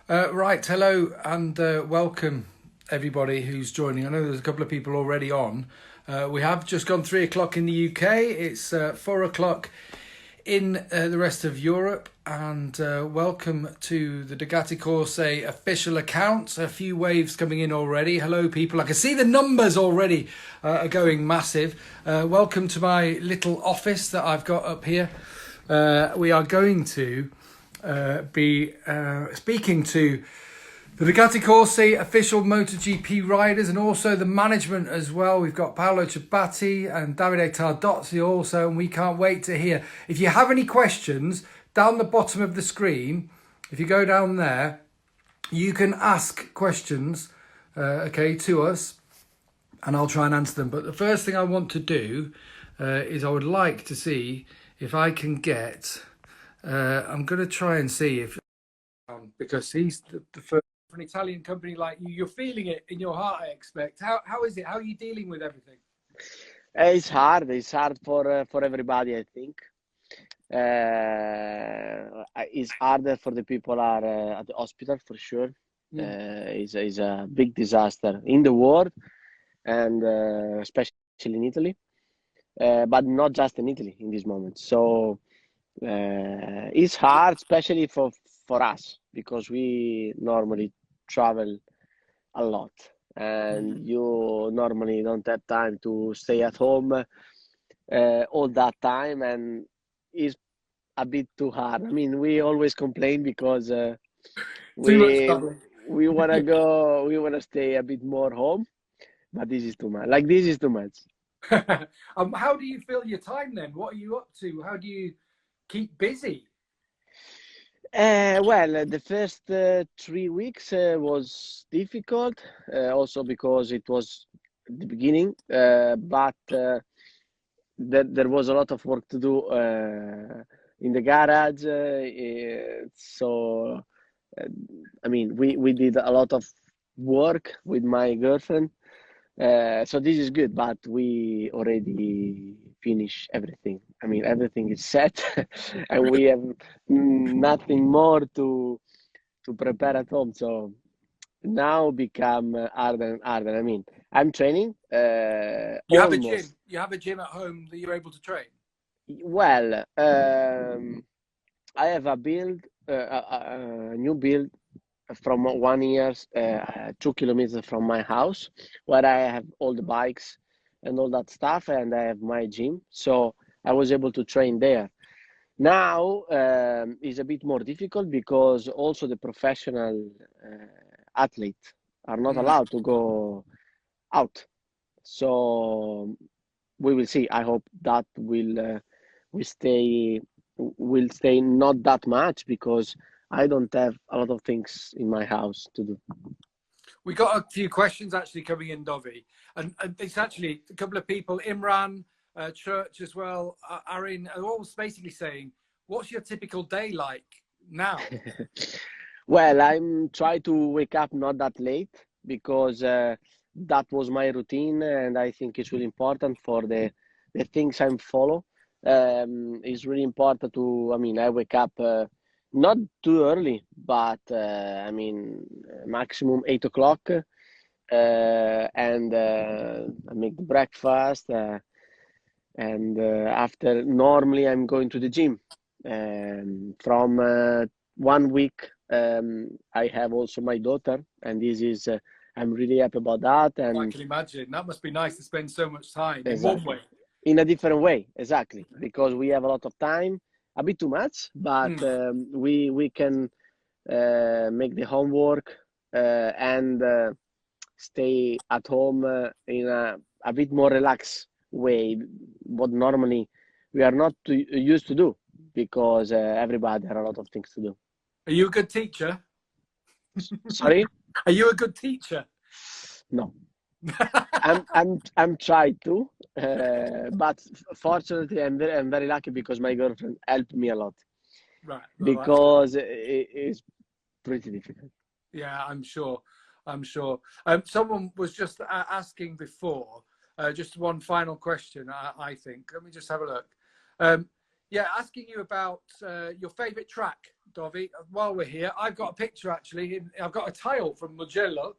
Right, hello and welcome everybody who's joining. I know there's a couple of people already on. We have just gone 3 o'clock in the UK. It's 4 o'clock in the rest of Europe. And welcome to the Ducati Corse official account. A few waves coming in already. Hello, people. I can see the numbers already are going massive. Welcome to my little office that I've got up here. We are going to be speaking to the Ducati Corse official MotoGP riders and also the management as well. We've got Paolo Ciabatti and Davide Tardozzi also, and we can't wait to hear. If you have any questions, down the bottom of the screen, if you go down there, you can ask questions, to us, and I'll try and answer them. But the first thing I want to do is I would like to see if I can get... I'm going to try and see if... because he's the first... For an Italian company like you, you're feeling it in your heart, I expect. How is it? How are you dealing with everything? It's hard. It's hard for everybody, I think. It's harder for the people are at the hospital for sure. It's a big disaster in the world, and especially in Italy, but not just in Italy in this moment. So it's hard, especially for us because we normally travel a lot, and you normally don't have time to stay at home all that time, and it's a bit too hard. I mean, we always complain because Too much we traveling. we wanna go, we wanna stay a bit more home, but this is too much. Like this is too much. How do you fill your time then? What are you up to? How do you keep busy? Well, the first 3 weeks was difficult, also because it was the beginning, but there was a lot of work to do in the garage. So, uh, I mean, we did a lot of work with my girlfriend. So this is good, but we already finished everything. I mean, everything is set, and we have nothing more to prepare at home. So now become harder and harder. I mean, I'm training You have a gym. almost. You have a gym at home that you're able to train. Well, I have a build, a new build from 1 year, 2 kilometers from my house, where I have all the bikes and all that stuff, and I have my gym. So I was able to train there. Now is a bit more difficult because also the professional athletes are not Mm. allowed to go out. So we will see. I hope that will stay will stay not that much because I don't have a lot of things in my house to do. We got a few questions actually coming in, Dovi, and it's actually a couple of people, Imran, Church as well, Arin, are all basically saying, "What's your typical day like now?" Well, I'm trying to wake up not that late because that was my routine, and I think it's really important for the things I'm follow. It's really important to. I mean, I wake up not too early, but I mean maximum 8 o'clock, and I make the breakfast, and after normally I'm going to the gym. From 1 week, I have also my daughter, and this is I'm really happy about that. I And can imagine that must be nice to spend so much time in one exactly way. in a different way, exactly because we have a lot of time, a bit too much, but Mm. we can make the homework and stay at home in a bit more relaxed way, what normally we are not used to do because everybody has a lot of things to do. Are you a good teacher? Sorry? Are you a good teacher? No. I'm trying to, but fortunately, I'm very lucky because my girlfriend helped me a lot Right. Well, that's good. because it is pretty difficult. Yeah, I'm sure. I'm sure. Someone was just asking before, just one final question, I think. Let me just have a look. Um, asking you about your favourite track, Dovi. While we're here, I've got a picture actually. I've got a tile from Mugello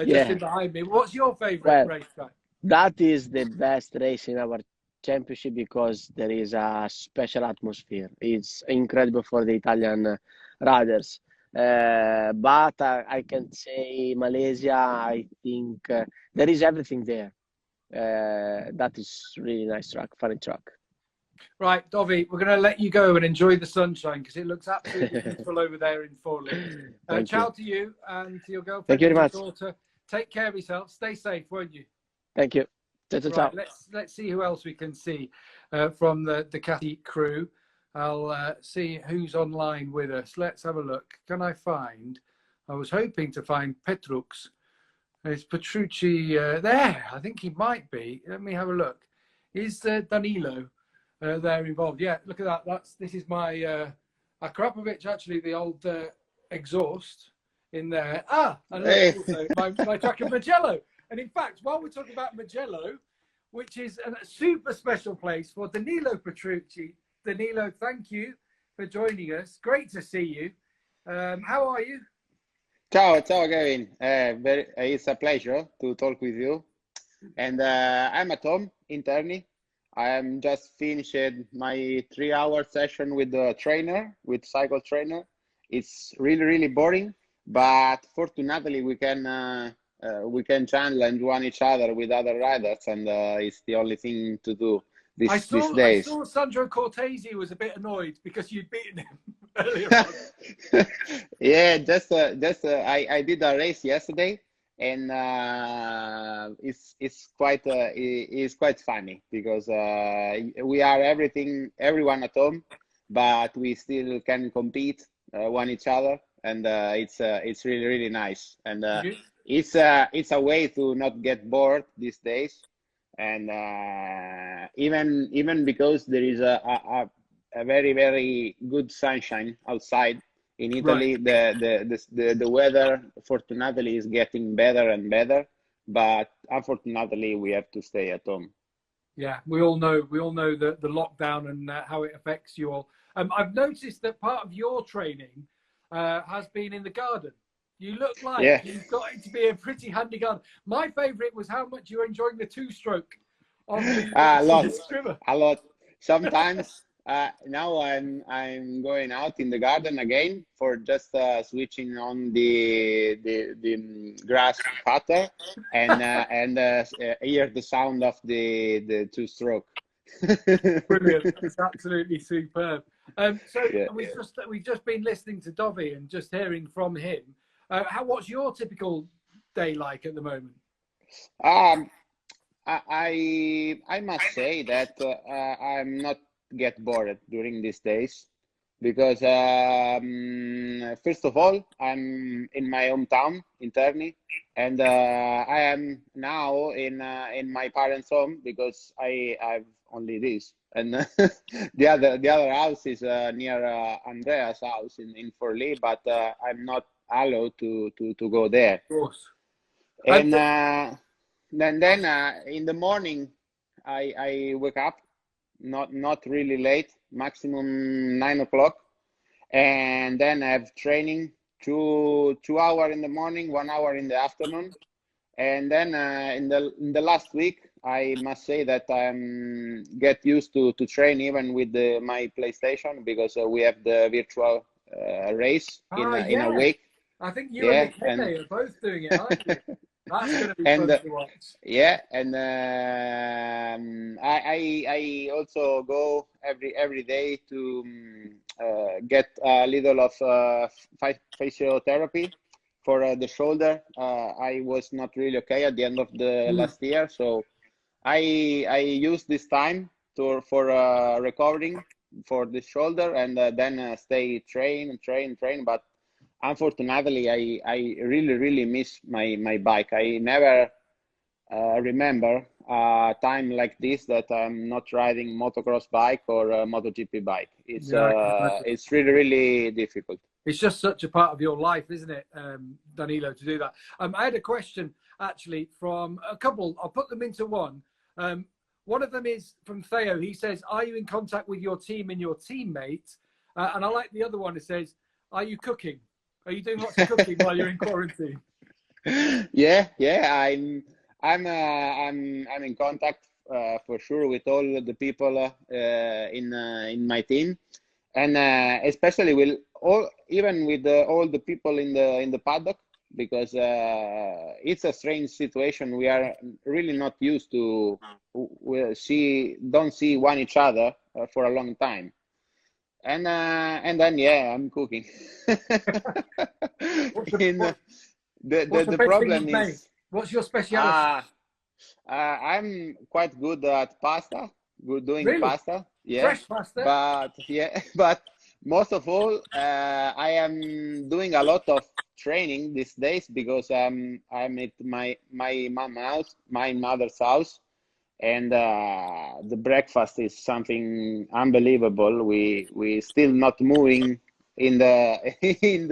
just in behind me. What's your favourite race track? That is the best race in our championship because there is a special atmosphere. It's incredible for the Italian riders. But I can say Malaysia, I think there is everything there. That is really nice track, funny track. Right, Dovi, we're going to let you go and enjoy the sunshine because it looks absolutely beautiful over there in Forlì. Ciao to you and to your girlfriend. Thank you very much. Daughter. Take care of yourself. Stay safe, won't you? Thank you. Ciao. Let's see who else we can see from the Ducati crew. I'll see who's online with us. Let's have a look. Can I find? I was hoping to find Petrux. Is Petrucci there? I think he might be. Let me have a look. Is Danilo there involved? Yeah, look at that. This is my Akrapovic, actually, the old exhaust in there. And also my track of Mugello. And in fact, while we're talking about Mugello, which is a super special place for Danilo Petrucci. Danilo, thank you for joining us. Great to see you. How are you? Ciao, Kevin. It's a pleasure to talk with you. And I'm at home in Terni. I am just finished my 3-hour session with the trainer, with cycle trainer. It's really boring, but fortunately we can challenge each other with other riders, and it's the only thing to do these days. I saw Sandro Cortese was a bit annoyed because you'd beaten him earlier on. Yeah, I did a race yesterday, and it's quite funny because we are everyone at home, but we still can compete one each other, and it's really nice. And it's a way to not get bored these days, and even because there is a very good sunshine outside in Italy. Right. The weather fortunately is getting better and better, but unfortunately we have to stay at home. Yeah, we all know the lockdown and how it affects you all. I've noticed that part of your training has been in the garden. You look like you've got it to be a pretty handy garden. My favourite was how much you're enjoying the two-stroke of the a lot. Sometimes now I'm going out in the garden again for just switching on the grass cutter and hear the sound of the two-stroke. Brilliant! It's absolutely superb. We've just been listening to Dovi and just hearing from him. What's your typical day like at the moment? I must say that I'm not get bored during these days because first of all I'm in my hometown in Terni, and I am now in my parents' home because I have only this, and the other house is near Andrea's house in Forlì, but I'm not allowed to go there. Of course. And then in the morning I wake up not really late, maximum 9 o'clock, and then I have training 2 hours in the morning, 1 hour in the afternoon, and then in the last week I must say that I'm get used to train even with my PlayStation because we have the virtual race in a week. I think you and Caffè are both doing it, aren't you? That's going to be fun to watch. Yeah, and I also go every day to get a little of physiotherapy for the shoulder. I was not really okay at the end of the last year, so I use this time for recovering for the shoulder, and then stay train, but unfortunately, I really miss my bike. I never remember a time like this that I'm not riding motocross bike or a MotoGP bike. It's really difficult. It's just such a part of your life, isn't it, Danilo, to do that? I had a question actually from a couple. I'll put them into one. One of them is from Theo. He says, "Are you in contact with your team and your teammates?" And I like the other one. It says, "Are you cooking? Are you doing lots of cooking while you're in quarantine?" Yeah, I'm in contact for sure with all the people in my team, and especially with even with all the people in the paddock, because it's a strange situation. We are really not used to don't see one each other for a long time, and then yeah, I'm cooking. What's the The best thing problem you've made? is What's your speciality? I'm quite good at pasta, good doing Really? pasta, yeah. Fresh pasta? But yeah, but most of all, I am doing a lot of training these days because I'm at my mother's house, and the breakfast is something unbelievable. We still not moving in the in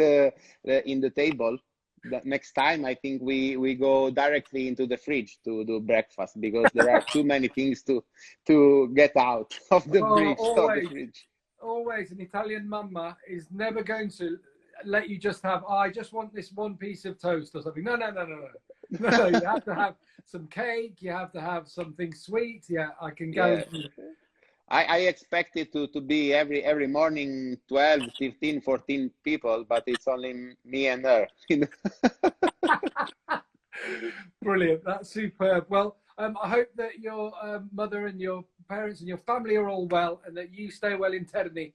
the table. The next time, I think we go directly into the fridge to do breakfast because there are too many things to get out of the fridge. Always an Italian mama is never going to let you just have, "Oh, I just want this one piece of toast or something." No. No, you have to have some cake. You have to have something sweet. Yeah, I can guarantee. Yeah. I expect it to be every morning 12, 15, 14 people, but it's only me and her. Brilliant. That's superb. Well, I hope that your mother and your parents and your family are all well, and that you stay well in Terni,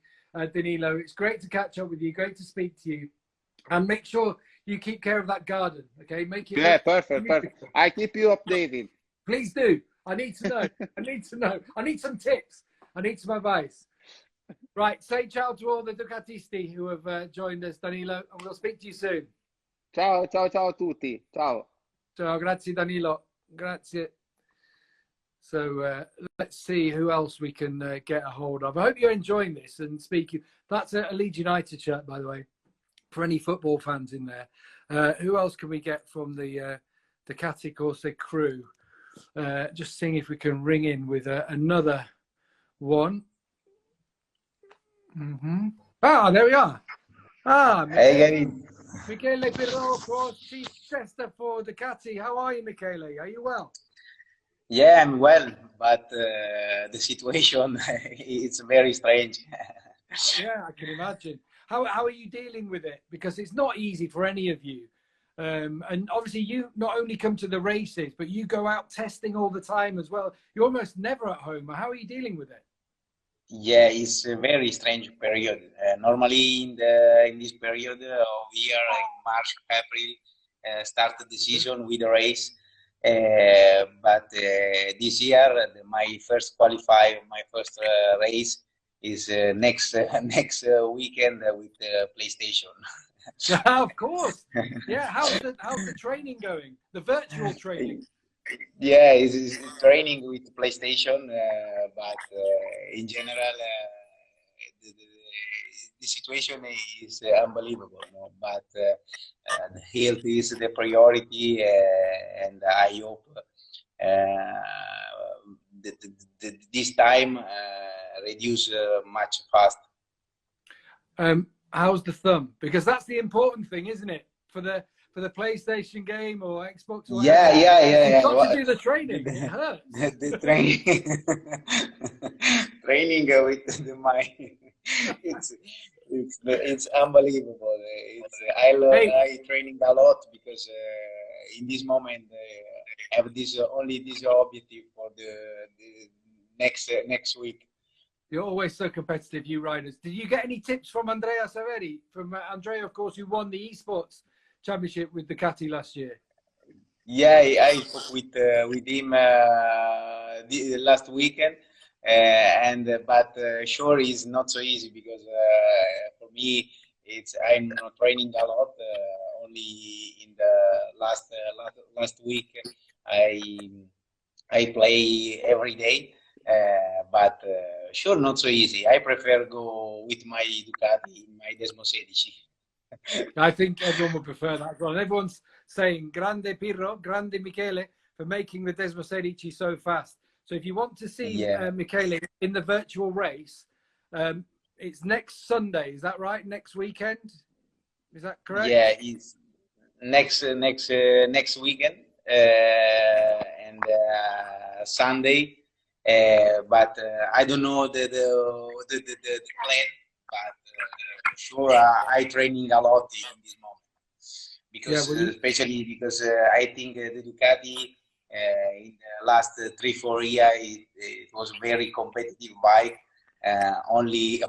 Danilo. It's great to catch up with you. Great to speak to you. And make sure you keep care of that garden, okay? Make it. Yeah, perfect. I keep you updated. Please do. I need to know. I need to know. I need some tips. I need some advice. Right. Say ciao to all the Ducatisti who have joined us, Danilo, and we'll speak to you soon. Ciao a tutti. Ciao. Ciao, grazie Danilo. Grazie. So let's see who else we can get a hold of. I hope you're enjoying this and speaking. That's a Leeds United shirt, by the way, for any football fans in there. Who else can we get from the Ducati Corse crew? Just seeing if we can ring in with another one. Ah, there we are. Hey, Michele Pirro, chief tester for Ducati. How are you, Michele? Are you well? yeah, I'm well, but the situation is very strange. Yeah, I can imagine. How are you dealing with it? Because it's not easy for any of you. And obviously you not only come to the races, but you go out testing all the time as well. You're almost never at home. How are you dealing with it? Yeah, it's a very strange period. Normally in this period of year, like March, April, start the season with a race. But this year, my first race is next weekend with PlayStation. Of course. Yeah. How's the training going? The virtual training. Yeah, it's training with PlayStation, but in general, the situation is unbelievable. No? But the health is the priority, and I hope this time reduce much fast. How's the thumb? Because that's the important thing, isn't it? For the PlayStation game or Xbox. Or Yeah. You've got to do the training. It hurts. The training, training with my, it's unbelievable. I training a lot because in this moment I have only this objective for the next week. You're always so competitive, you riders. Did you get any tips from Andrea Saveri? From Andrea, of course, who won the esports championship with Ducati last year. Yeah, I spoke with him last weekend, but sure, it's not so easy because for me I'm not training a lot. Only in the last week I play every day, but sure, not so easy. I prefer go with my Ducati, my Desmo 16. I think everyone would prefer that as well. And everyone's saying, grande Pirro, grande Michele, for making the Desmo 16 so fast. So if you want to see Yeah. Michele in the virtual race, it's next Sunday. Is that right? Next weekend? Is that correct? Yeah, it's next weekend and Sunday. But I don't know the plan. But sure, I training a lot in this moment because especially because I think the Ducati in the last 3-4 years it was very competitive bike. Only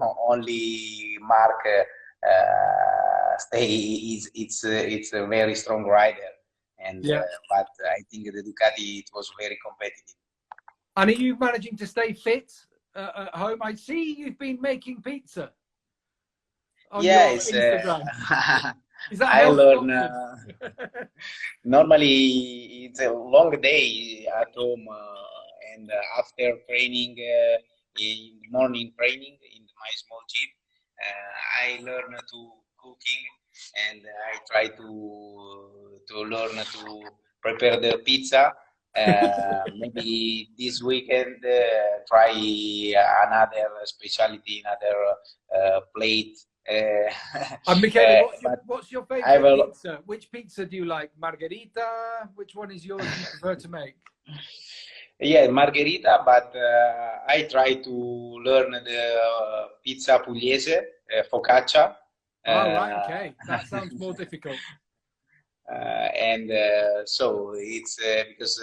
Mark stay it's a very strong rider, and but I think the Ducati it was very competitive. And are you managing to stay fit at home? I see you've been making pizza on your Instagram. Is that I learn. Normally, it's a long day at home, and after training, in morning training in my small gym, I learn to cooking, and I try to learn to prepare the pizza. Maybe this weekend try another specialty, another plate. And Michele, what's your favorite pizza? Which pizza do you like? Margherita? Which one is yours you prefer to make? Yeah, margherita, but I try to learn the pizza pugliese, focaccia. Oh, right, okay. That sounds more difficult. And so it's because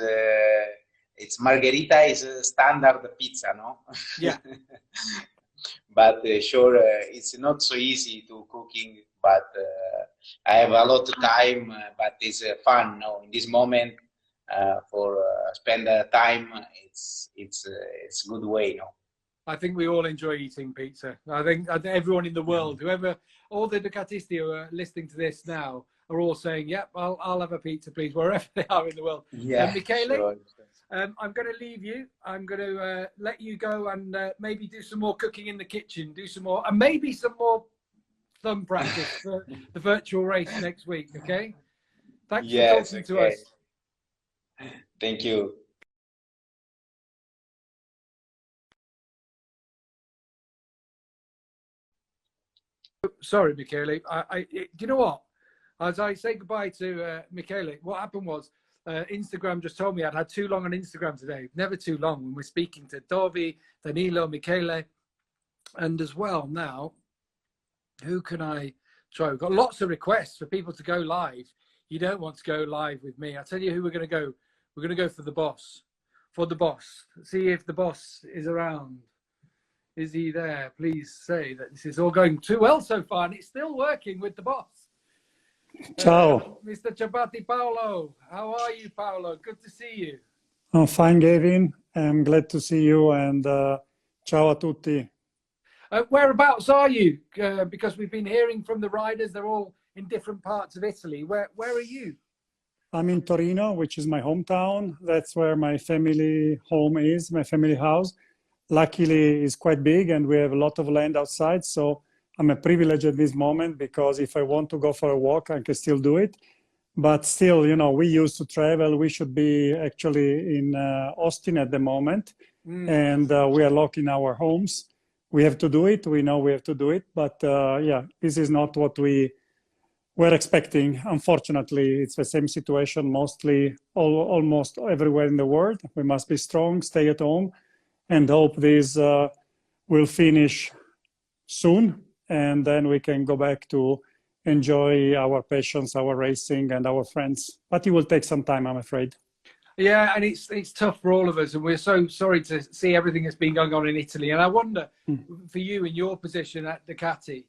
it's margherita is a standard pizza, no? Yeah. But sure, it's not so easy to cooking. But I have a lot of time, but it's fun. No, in this moment, for spend time, it's a good way. No. I think we all enjoy eating pizza. I think everyone in the world, all the Ducatisti who are listening to this now, are all saying, "Yep, I'll have a pizza, please," wherever they are in the world. Yeah, Michele, sure. I'm going to leave you. I'm going to let you go and maybe do some more cooking in the kitchen, do some more, and maybe some more thumb practice for the virtual race next week. Okay? Thanks for talking to us. Thank you. Sorry, Michele. Do you know what? As I say goodbye to Michele, what happened was Instagram just told me I'd had too long on Instagram today. Never too long when we're speaking to Dovi, Danilo, Michele, and as well now, who can I try? We've got lots of requests for people to go live. You don't want to go live with me. I'll tell you who we're going to go. We're going to go for the boss. For the boss. See if the boss is around. Is he there? Please say that this is all going too well so far, and it's still working with the boss. Ciao. Mr. Ciabatti Paolo. How are you, Paolo? Good to see you. I'm fine, Gavin. I'm glad to see you, and ciao a tutti. Whereabouts are you? Because we've been hearing from the riders, they're all in different parts of Italy. Where are you? I'm in Torino, which is my hometown. That's where my family home is, my family house. Luckily, it's quite big, and we have a lot of land outside, so I'm a privilege at this moment, because if I want to go for a walk, I can still do it. But still, you know, we used to travel. We should be actually in Austin at the moment, and we are locked in our homes. We have to do it. We know we have to do it. But yeah, this is not what we were expecting. Unfortunately, it's the same situation almost everywhere in the world. We must be strong, stay at home, and hope this will finish soon. And then we can go back to enjoy our passions, our racing, and our friends. But it will take some time, I'm afraid. Yeah, and it's tough for all of us, and we're so sorry to see everything that's been going on in Italy. And I wonder, for you in your position at Ducati,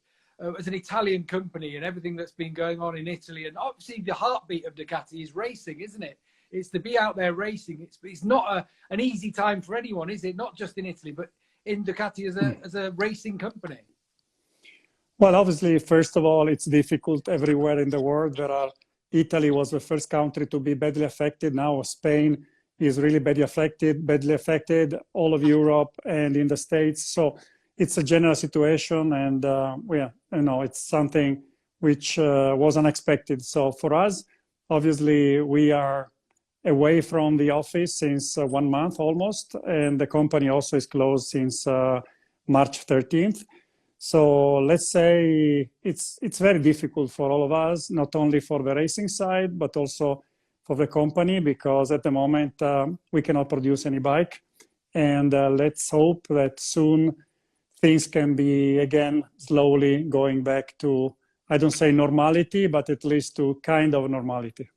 as an Italian company, and everything that's been going on in Italy, and obviously the heartbeat of Ducati is racing, isn't it? It's to be out there racing. It's not an easy time for anyone, is it? Not just in Italy, but in Ducati as a racing company. Well, obviously, first of all, it's difficult everywhere in the world. Italy was the first country to be badly affected. Now Spain is really badly affected, all of Europe and in the States. So it's a general situation, and it's something which was unexpected. So for us, obviously, we are away from the office since 1 month almost, and the company also is closed since March 13th. So let's say it's very difficult for all of us, not only for the racing side, but also for the company, because at the moment we cannot produce any bike. And let's hope that soon things can be again slowly going back to, I don't say normality, but at least to kind of normality.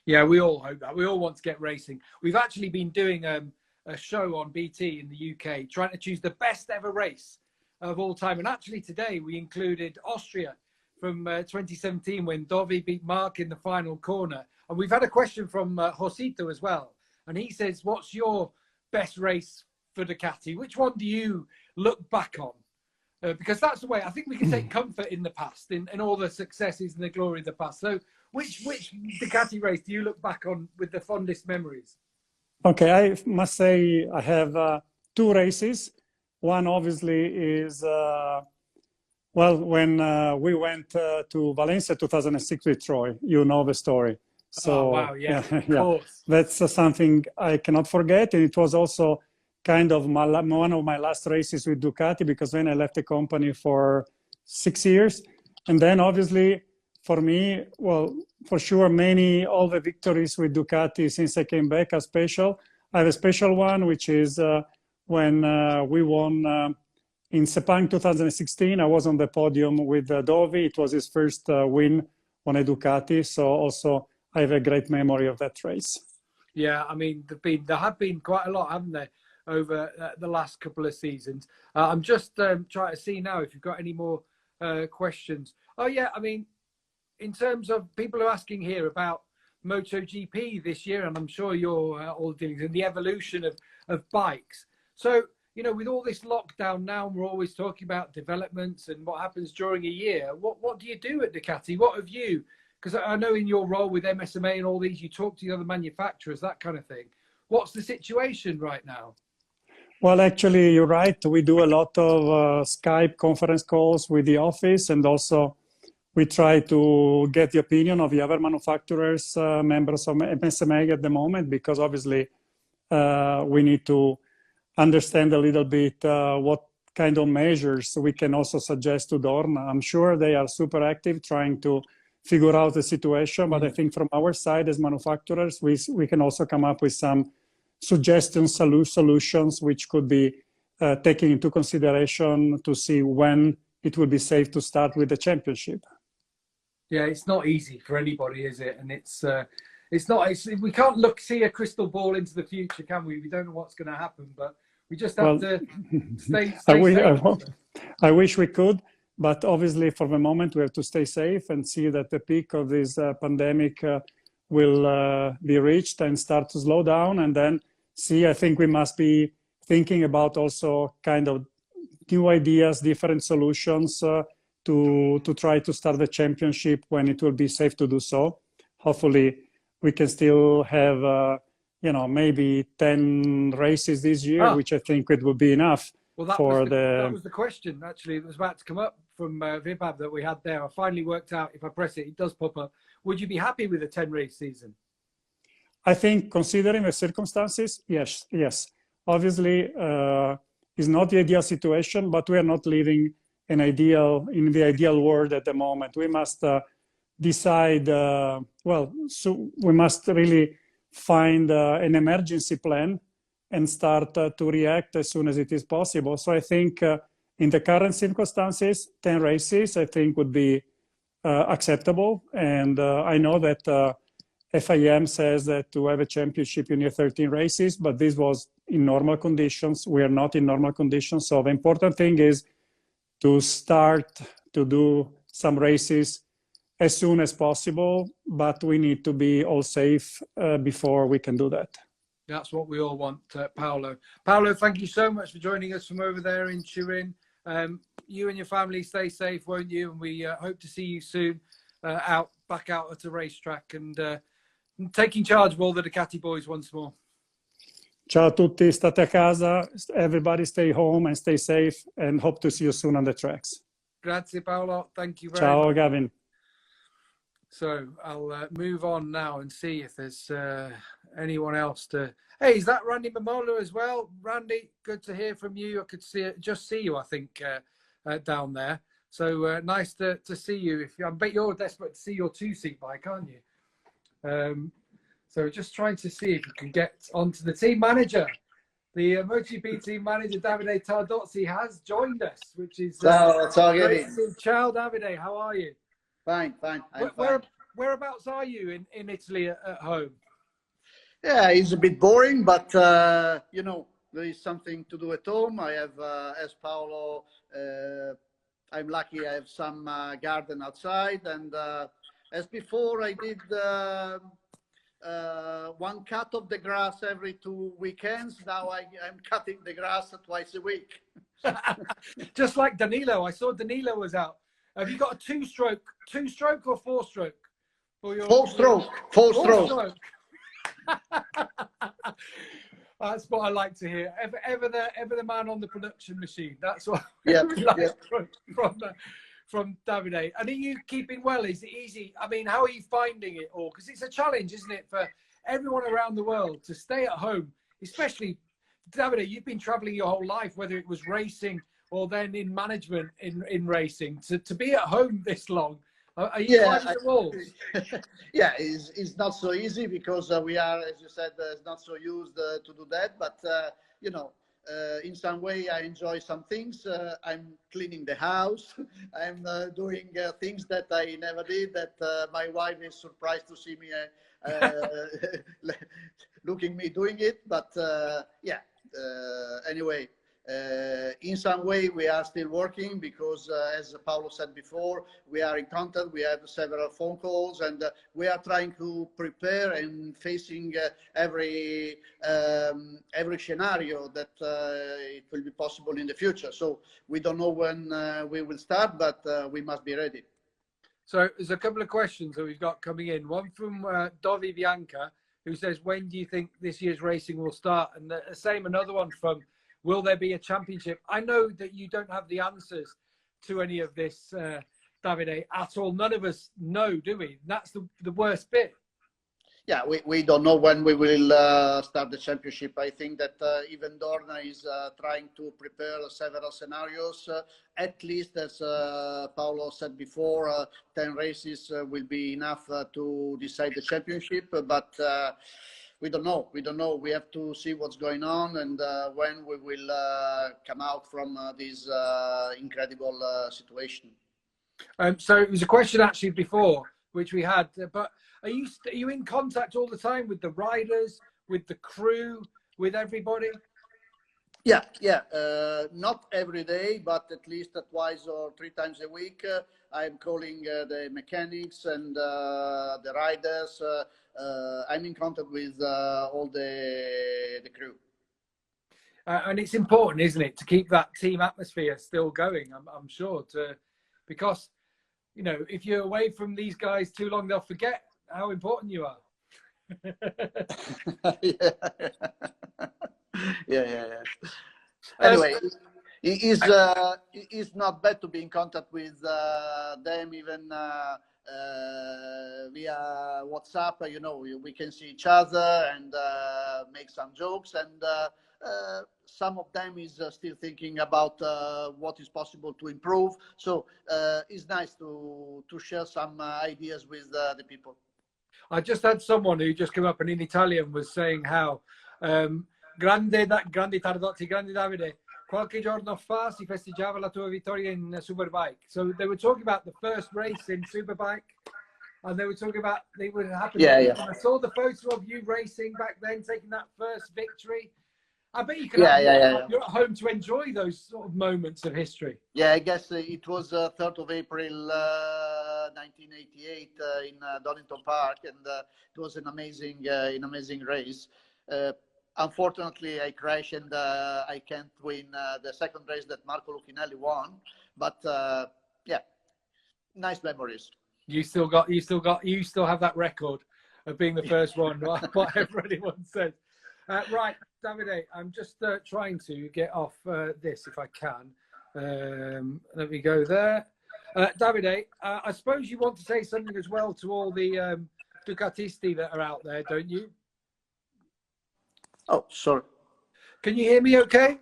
Yeah, we all hope that. We all want to get racing. We've actually been doing a show on BT in the UK, trying to choose the best ever race of all time. And actually today we included Austria from 2017 when Dovi beat Mark in the final corner. And we've had a question from Josito as well. And he says, what's your best race for Ducati? Which one do you look back on? Because that's the way I think we can take comfort in the past, in all the successes and the glory of the past. So which Ducati race do you look back on with the fondest memories? Okay, I must say I have 2 races. One obviously is, well, when we went to Valencia 2006 with Troy, you know the story. So, wow, yeah, of yeah, course. That's something I cannot forget. And it was also kind of one of my last races with Ducati, because then I left the company for 6 years. And then obviously for me, well, for sure, all the victories with Ducati since I came back are special. I have a special one, which is when we won in Sepang 2016. I was on the podium with Dovi. It was his first win on a Ducati. So also I have a great memory of that race. Yeah, I mean, there have been quite a lot, haven't there, over the last couple of seasons. I'm just trying to see now if you've got any more questions. Oh, yeah, I mean, in terms of people are asking here about MotoGP this year, and I'm sure you're all dealing with the evolution of bikes. So, you know, with all this lockdown now, we're always talking about developments and what happens during a year. What do you do at Ducati? What have you, because I know in your role with MSMA and all these, you talk to the other manufacturers, that kind of thing. What's the situation right now? Well, actually, you're right. We do a lot of Skype conference calls with the office, and also we try to get the opinion of the other manufacturers, members of MSMA at the moment, because obviously we need to understand a little bit what kind of measures we can also suggest to Dorn. I'm sure they are super active trying to figure out the situation, but I think from our side as manufacturers, we can also come up with some suggestions, solutions, which could be taken into consideration to see when it would be safe to start with the championship. Yeah, it's not easy for anybody, is it? And we can't see a crystal ball into the future, can we? We don't know what's going to happen, but we just have to stay safe. I wish we could, but obviously for the moment we have to stay safe and see that the peak of this pandemic will be reached and start to slow down, and then see, I think we must be thinking about also kind of new ideas, different solutions to try to start the championship when it will be safe to do so. Hopefully we can still have, maybe 10 races this year, which I think it would be enough. Well, that was the question, actually. It was about to come up from Vibab that we had there. I finally worked out, if I press it, it does pop up. Would you be happy with a 10-race season? I think, considering the circumstances, yes. Obviously, it's not the ideal situation, but we are not living in the ideal world at the moment. We must decide, we must really find an emergency plan and start to react as soon as it is possible. So I think in the current circumstances, 10 races, I think would be acceptable. And I know that FIM says that to have a championship you need 13 races, but this was in normal conditions. We are not in normal conditions. So the important thing is to start to do some races as soon as possible, but we need to be all safe before we can do that. That's what we all want, Paolo. Paolo, thank you so much for joining us from over there in Turin. You and your family stay safe, won't you? And we hope to see you soon back out at a racetrack and taking charge of all the Ducati boys once more. Ciao a tutti, state a casa, everybody stay home and stay safe, and hope to see you soon on the tracks. Grazie Paolo, thank you very much. Ciao Gavin. So I'll move on now and see if there's anyone else to. Hey, is that Randy Mamola as well? Randy, good to hear from you. I could just see you, I think, down there. So nice to see you. I bet you're desperate to see your two-seat bike, aren't you? So just trying to see if you can get onto the team manager. The MotoGP team manager, Davide Tardozzi, has joined us, which is great to see. Ciao, Davide. How are you? Fine. I'm fine. Whereabouts are you in Italy at home? Yeah, it's a bit boring, but you know, there is something to do at home. I have, as Paolo, I'm lucky. I have some garden outside, and as before, I did one cut of the grass every 2 weekends. Now I'm cutting the grass twice a week. Just like Danilo. I saw Danilo was out. Have you got a two-stroke or four-stroke? Full stroke. That's what I like to hear. Ever the man on the production machine. That's what from Davide. And are you keeping well? Is it easy? I mean, how are you finding it all? Because it's a challenge, isn't it, for everyone around the world to stay at home, especially Davide, you've been traveling your whole life, whether it was racing or then in management in racing, to be at home this long. Are you climbing the walls? Yeah, it's not so easy because we are, as you said, not so used to do that. But, you know, in some way, I enjoy some things. I'm cleaning the house. I'm doing things that I never did, that my wife is surprised to see me looking me doing it. But, yeah, anyway. In some way, we are still working because, as Paolo said before, we are in contact. We have several phone calls, and we are trying to prepare and facing every scenario that it will be possible in the future. So we don't know when we will start, but we must be ready. So there's a couple of questions that we've got coming in. One from Dovi Bianca, who says, "When do you think this year's racing will start?" And the same, another one from, "Will there be a championship?" I know that you don't have the answers to any of this, Davide, at all. None of us know, do we? That's the worst bit. Yeah, we don't know when we will start the championship. I think that even Dorna is trying to prepare several scenarios. At least, as Paolo said before, 10 races will be enough to decide the championship. But we don't know. We have to see what's going on and when we will come out from this incredible situation. So it was a question actually before, which we had, but are you in contact all the time with the riders, with the crew, with everybody? Yeah. Not every day, but at least twice or 3 times a week. I'm calling the mechanics and the riders. I'm in contact with all the crew. And it's important, isn't it, to keep that team atmosphere still going? I'm sure, because you know, if you're away from these guys too long, they'll forget how important you are. Yeah. Anyway, it's not bad to be in contact with them, even via WhatsApp. You know, we can see each other and make some jokes, and some of them is still thinking about what is possible to improve. So it's nice to share some ideas with the people. I just had someone who just came up and in Italian was saying how grande Tardozzi, grande Davide, qualche giorno fa si festeggiava la tua vittoria in Superbike. So they were talking about the first race in Superbike, and they were talking about it would happen. Yeah. And I saw the photo of you racing back then, taking that first victory. I bet you can. You're at home to enjoy those sort of moments of history. Yeah, I guess it was 3rd of April, 1988 in Donington Park, and it was an amazing race. Unfortunately, I crashed and I can't win the second race that Marco Lucchinelli won. But yeah, nice memories. You still have that record of being the first one, whatever anyone says. Right, Davide, I'm just trying to get off this if I can. Let me go there. Davide, I suppose you want to say something as well to all the Ducatisti that are out there, don't you? Oh, sorry. Can you hear me okay?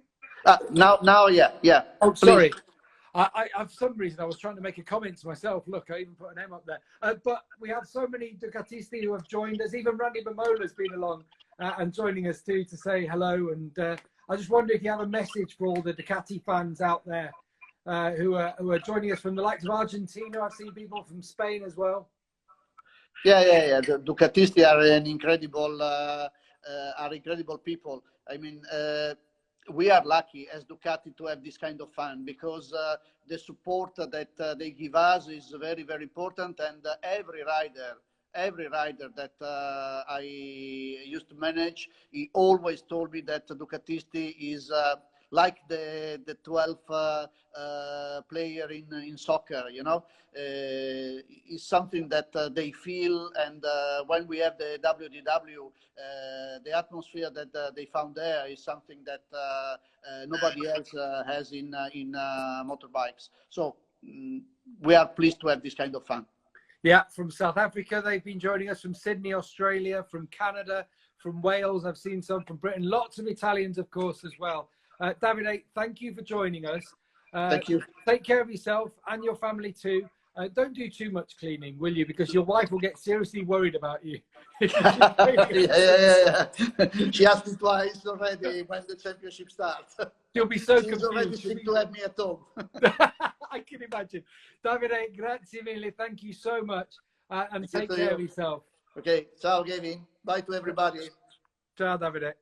Now, yeah. Oh, Please. sorry. I for some reason, I was trying to make a comment to myself. Look, I even put an M up there. But we have so many Ducatisti who have joined us. Even Randy Mamola's been along and joining us too to say hello. And I just wonder if you have a message for all the Ducati fans out there who are joining us from the likes of Argentina. I've seen people from Spain as well. Yeah. The Ducatisti are incredible people. I mean, we are lucky as Ducati to have this kind of fun, because the support that they give us is very, very important. And every rider that I used to manage, he always told me that Ducatisti is like the 12th player in soccer, you know. Is something that they feel, and when we have the WDW, the atmosphere that they found there is something that nobody else has in motorbikes. So we are pleased to have this kind of fun. Yeah, from South Africa, they've been joining us, from Sydney, Australia, from Canada, from Wales. I've seen some from Britain, lots of Italians, of course, as well. Davide, thank you for joining us. Thank you. Take care of yourself and your family too. Don't do too much cleaning, will you? Because your wife will get seriously worried about you. Yeah. She asked me twice already when the championship starts. She'll be so She's confused. already sick to have me at home. I can imagine. Davide, grazie mille. Thank you so much. And take to care you. of yourself. Okay. Ciao, Gavin. Bye to everybody. Ciao, Davide.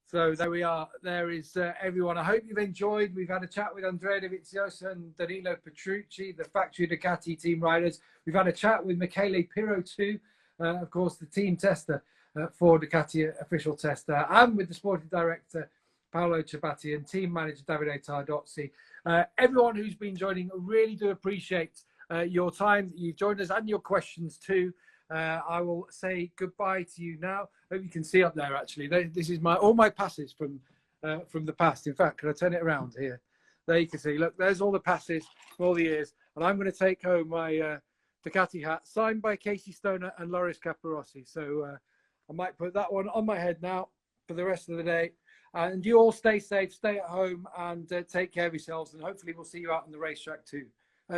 So there we are. There is everyone. I hope you've enjoyed. We've had a chat with Andrea Dovizioso and Danilo Petrucci, the factory Ducati team riders. We've had a chat with Michele Pirro too, of course, the team tester for Ducati official tester, and with the sporting director Paolo Ciabatti and team manager Davide Tardozzi. Everyone who's been joining, I really do appreciate your time. You've joined us and your questions too. I will say goodbye to you now. Hope you can see up there. Actually, this is all my passes from the past. In fact, can I turn it around here? There you can see. Look, there's all the passes from all the years, and I'm going to take home my Ducati hat signed by Casey Stoner and Loris Capirossi. So I might put that one on my head now for the rest of the day. And you all stay safe, stay at home, and take care of yourselves. And hopefully we'll see you out on the racetrack too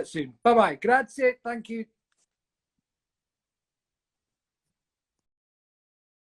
soon. Bye bye. Grazie. Thank you.